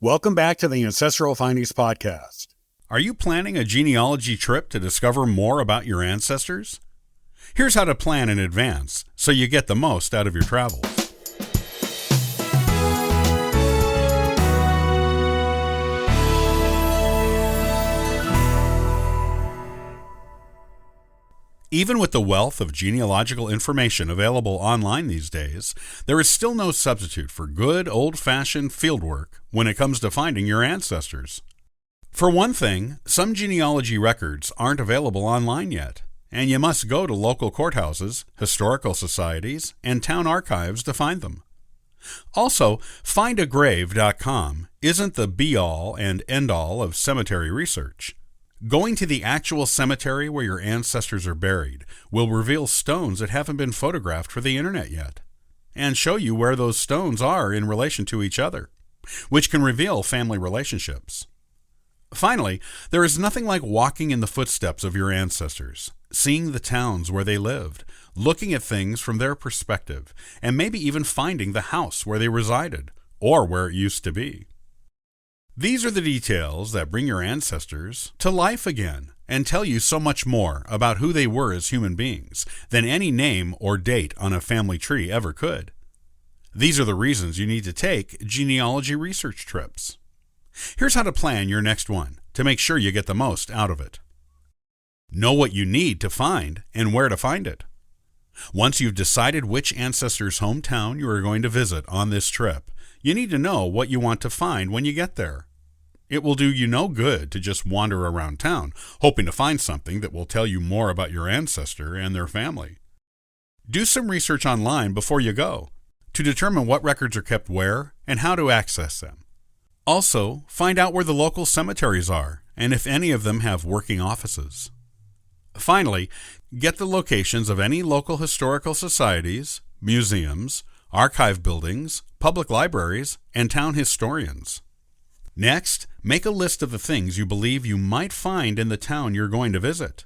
Welcome back to the Ancestral Findings Podcast. Are you planning a genealogy trip to discover more about your ancestors? Here's how to plan in advance so you get the most out of your travels. Even with the wealth of genealogical information available online these days, there is still no substitute for good old-fashioned fieldwork when it comes to finding your ancestors. For one thing, some genealogy records aren't available online yet, and you must go to local courthouses, historical societies, and town archives to find them. Also, findagrave.com isn't the be-all and end-all of cemetery research. Going to the actual cemetery where your ancestors are buried will reveal stones that haven't been photographed for the internet yet, and show you where those stones are in relation to each other, which can reveal family relationships. Finally, there is nothing like walking in the footsteps of your ancestors, seeing the towns where they lived, looking at things from their perspective, and maybe even finding the house where they resided, or where it used to be. These are the details that bring your ancestors to life again and tell you so much more about who they were as human beings than any name or date on a family tree ever could. These are the reasons you need to take genealogy research trips. Here's how to plan your next one to make sure you get the most out of it. Know what you need to find and where to find it. Once you've decided which ancestor's hometown you are going to visit on this trip, you need to know what you want to find when you get there. It will do you no good to just wander around town, hoping to find something that will tell you more about your ancestor and their family. Do some research online before you go to determine what records are kept where and how to access them. Also, find out where the local cemeteries are and if any of them have working offices. Finally, get the locations of any local historical societies, museums, archive buildings, public libraries, and town historians. Next, make a list of the things you believe you might find in the town you're going to visit.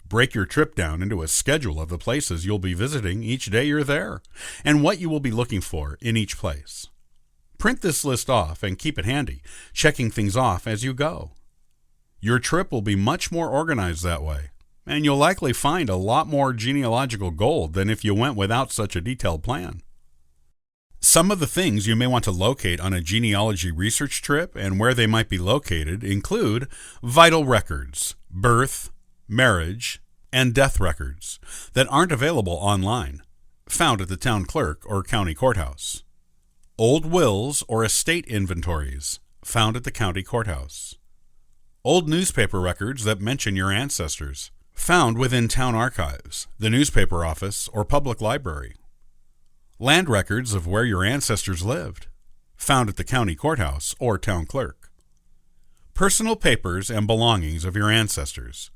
Break your trip down into a schedule of the places you'll be visiting each day you're there, and what you will be looking for in each place. Print this list off and keep it handy, checking things off as you go. Your trip will be much more organized that way, and you'll likely find a lot more genealogical gold than if you went without such a detailed plan. Some of the things you may want to locate on a genealogy research trip and where they might be located include vital records, birth, marriage, and death records that aren't available online, found at the town clerk or county courthouse. Old wills or estate inventories, found at the county courthouse. Old newspaper records that mention your ancestors, found within town archives, the newspaper office, or public library. Land records of where your ancestors lived, found at the county courthouse or town clerk. Personal papers and belongings of your ancestors,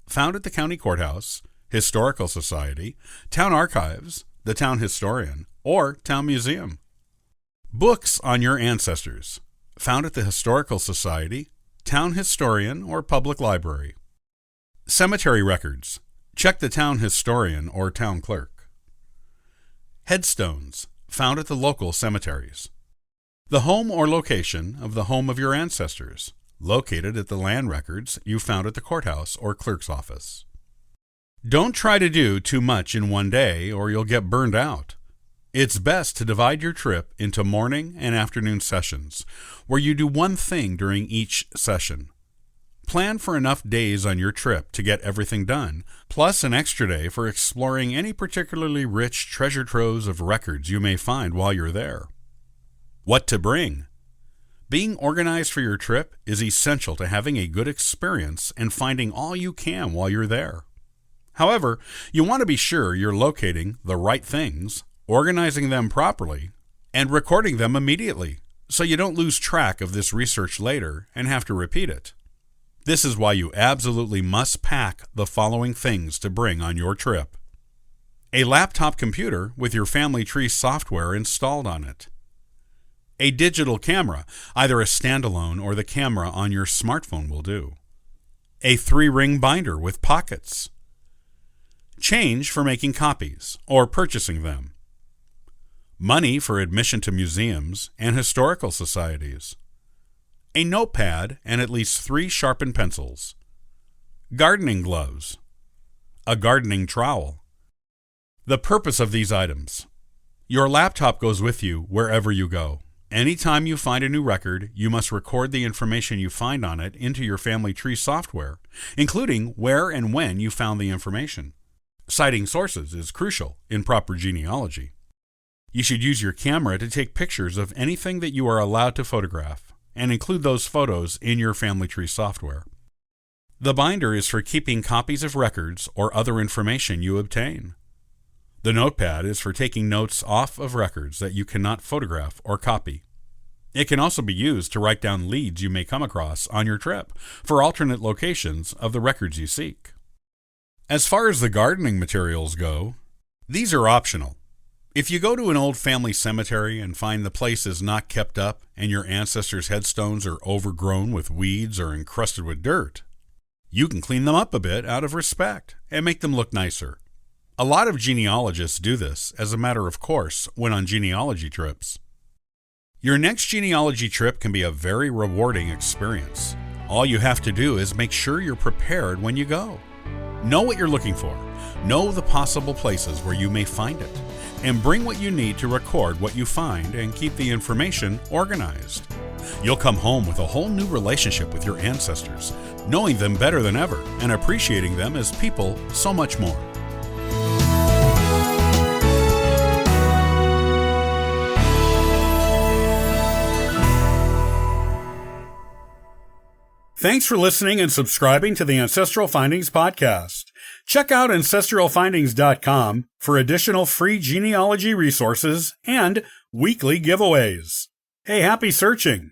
found at the county courthouse, historical society, town archives, the town historian, or town museum. Books on your ancestors, found at the historical society, town historian, or public library. Cemetery records, check the town historian or town clerk. Headstones, found at the local cemeteries. The home or location of the home of your ancestors, located at the land records you found at the courthouse or clerk's office. Don't try to do too much in one day or you'll get burned out. It's best to divide your trip into morning and afternoon sessions, where you do one thing during each session. Plan for enough days on your trip to get everything done, plus an extra day for exploring any particularly rich treasure troves of records you may find while you're there. What to bring? Being organized for your trip is essential to having a good experience and finding all you can while you're there. However, you want to be sure you're locating the right things, organizing them properly, and recording them immediately, so you don't lose track of this research later and have to repeat it. This is why you absolutely must pack the following things to bring on your trip. A laptop computer with your family tree software installed on it. A digital camera, either a standalone or the camera on your smartphone will do. A 3-ring binder with pockets. Change for making copies or purchasing them. Money for admission to museums and historical societies. a notepad and at least 3 sharpened pencils, gardening gloves, a gardening trowel. The purpose of these items. Your laptop goes with you wherever you go. Anytime you find a new record, you must record the information you find on it into your family tree software, including where and when you found the information. Citing sources is crucial in proper genealogy. You should use your camera to take pictures of anything that you are allowed to photograph, and include those photos in your family tree software. The binder is for keeping copies of records or other information you obtain. The notepad is for taking notes off of records that you cannot photograph or copy. It can also be used to write down leads you may come across on your trip for alternate locations of the records you seek. As far as the gardening materials go, these are optional. If you go to an old family cemetery and find the place is not kept up and your ancestors' headstones are overgrown with weeds or encrusted with dirt, you can clean them up a bit out of respect and make them look nicer. A lot of genealogists do this as a matter of course when on genealogy trips. Your next genealogy trip can be a very rewarding experience. All you have to do is make sure you're prepared when you go. Know what you're looking for, know the possible places where you may find it, and bring what you need to record what you find and keep the information organized. You'll come home with a whole new relationship with your ancestors, knowing them better than ever and appreciating them as people so much more. Thanks for listening and subscribing to the Ancestral Findings podcast. Check out ancestralfindings.com for additional free genealogy resources and weekly giveaways. Hey, happy searching!